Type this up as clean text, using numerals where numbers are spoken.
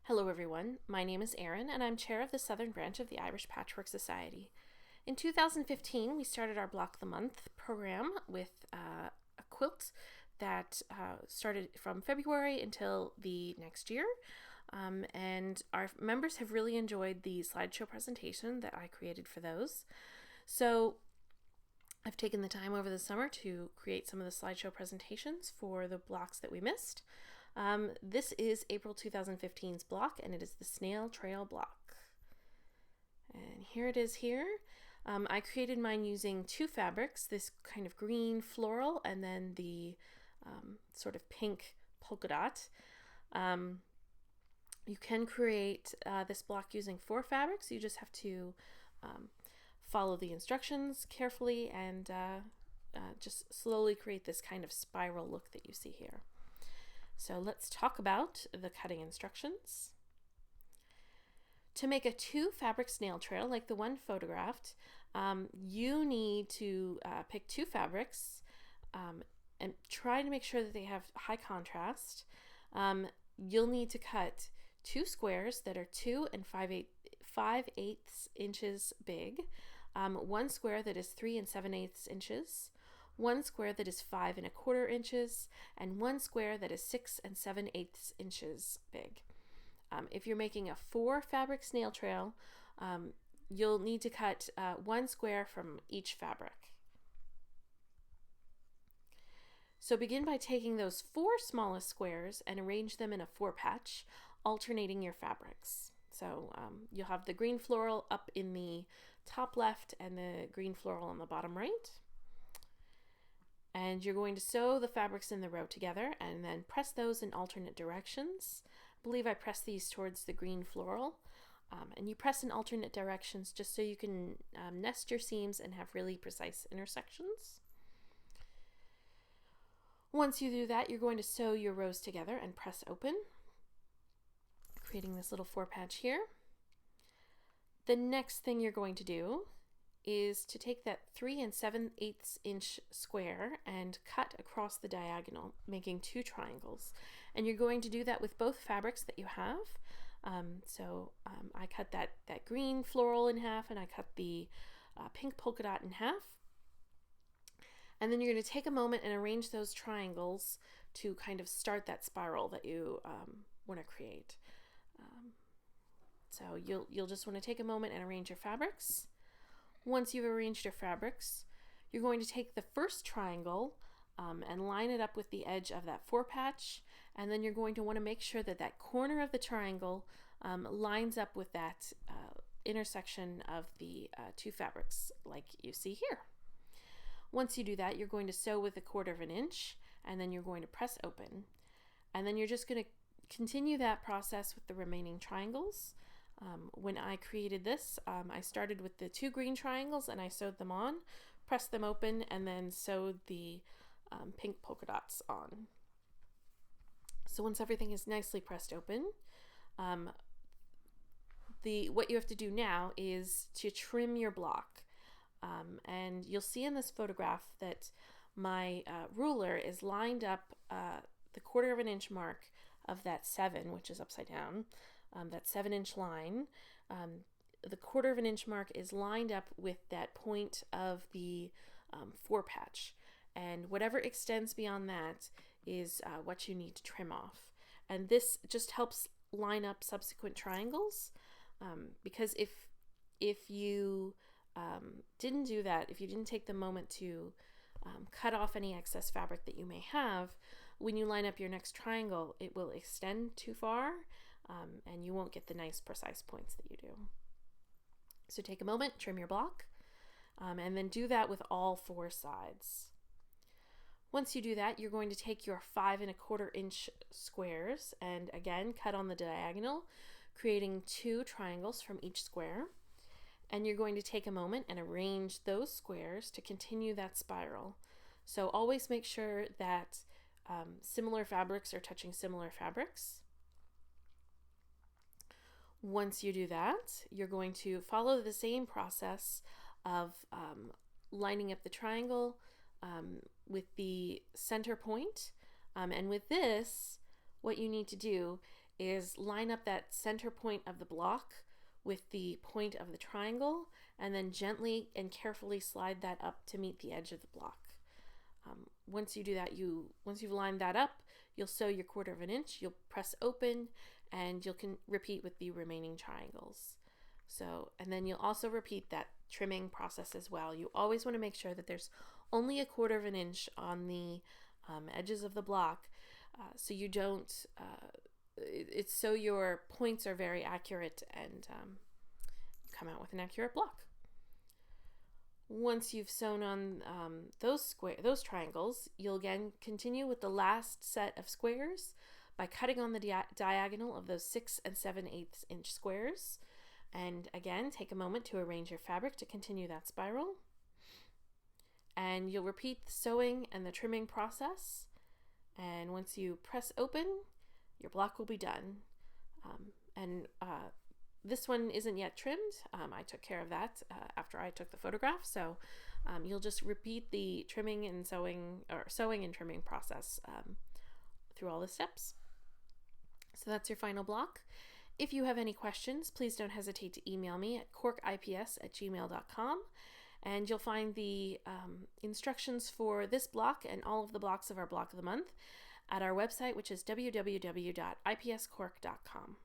Hello everyone, my name is Erin and I'm chair of the Southern Branch of the Irish Patchwork Society. In 2015 we started our Block of the Month program with a quilt that started from February until the next year. And our members have really enjoyed the slideshow presentation that I created for those. So I've taken the time over the summer to create some of the slideshow presentations for the blocks that we missed. This is April 2015's block, and it is the Snail Trail block. And here it is here. I created mine using two fabrics, this kind of green floral and then the sort of pink polka dot. You can create this block using four fabrics. You just have to follow the instructions carefully and just slowly create this kind of spiral look that you see here. So let's talk about the cutting instructions. To make a two fabric snail trail like the one photographed, you need to pick two fabrics and try to make sure that they have high contrast. You'll need to cut two squares that are 2 and 5/8 inches big, one square that is 3 and 7/8 inches, one square that is 5 1/4 inches, and one square that is 6 and 7/8 inches big. If you're making a 4 fabric snail trail, you'll need to cut one square from each fabric. So begin by taking those 4 smallest squares and arrange them in a 4 patch, alternating your fabrics. So you'll have the green floral up in the top left and the green floral on the bottom right. And you're going to sew the fabrics in the row together and then press those in alternate directions. I believe I press these towards the green floral. And you press in alternate directions just so you can nest your seams and have really precise intersections. Once you do that, you're going to sew your rows together and press open, creating this little 4 patch here. The next thing you're going to do is to take that 3 and 7/8 inch square and cut across the diagonal, making 2 triangles. And you're going to do that with both fabrics that you have. I cut that green floral in half, and I cut the pink polka dot in half. And then you're going to take a moment and arrange those triangles to kind of start that spiral that you want to create. So you'll just want to take a moment and arrange your fabrics. Once you've arranged your fabrics, you're going to take the first triangle and line it up with the edge of that 4 patch, and then you're going to want to make sure that that corner of the triangle lines up with that intersection of the 2 fabrics like you see here. Once you do that, you're going to sew with 1/4 inch, and then you're going to press open. And then you're just going to continue that process with the remaining triangles. When I created this, I started with the 2 green triangles and I sewed them on, pressed them open, and then sewed the pink polka dots on. So once everything is nicely pressed open, what you have to do now is to trim your block. And you'll see in this photograph that my ruler is lined up the 1/4 inch mark of that 7, which is upside down, that 7-inch line. The 1/4 inch mark is lined up with that point of the 4 patch. And whatever extends beyond that is what you need to trim off. And this just helps line up subsequent triangles, because if you didn't do that, if you didn't take the moment to cut off any excess fabric that you may have, when you line up your next triangle, it will extend too far and you won't get the nice precise points that you do. So take a moment, trim your block, and then do that with all 4 sides. Once you do that, you're going to take your 5 1/4 inch squares and again cut on the diagonal, creating 2 triangles from each square. And you're going to take a moment and arrange those squares to continue that spiral. So always make sure that similar fabrics are touching similar fabrics. Once you do that, you're going to follow the same process of lining up the triangle with the center point. And with this, what you need to do is line up that center point of the block with the point of the triangle, and then gently and carefully slide that up to meet the edge of the block. Once you do that, once you've lined that up, you'll sew your 1/4 inch, you'll press open, and you can repeat with the remaining triangles. So, and then you'll also repeat that trimming process as well. You always want to make sure that there's only a 1/4 inch on the edges of the block, so you don't, it's so your points are very accurate and come out with an accurate block. Once you've sewn on those triangles, you'll again continue with the last set of squares by cutting on the diagonal of those 6 7/8 inch squares. And again, take a moment to arrange your fabric to continue that spiral. And you'll repeat the sewing and the trimming process. And once you press open, your block will be done. This one isn't yet trimmed. I took care of that after I took the photograph. So you'll just repeat the trimming and sewing and trimming process through all the steps. So that's your final block. If you have any questions, please don't hesitate to email me at corkips@gmail.com, and you'll find the instructions for this block and all of the blocks of our block of the month at our website, which is www.ipscork.com.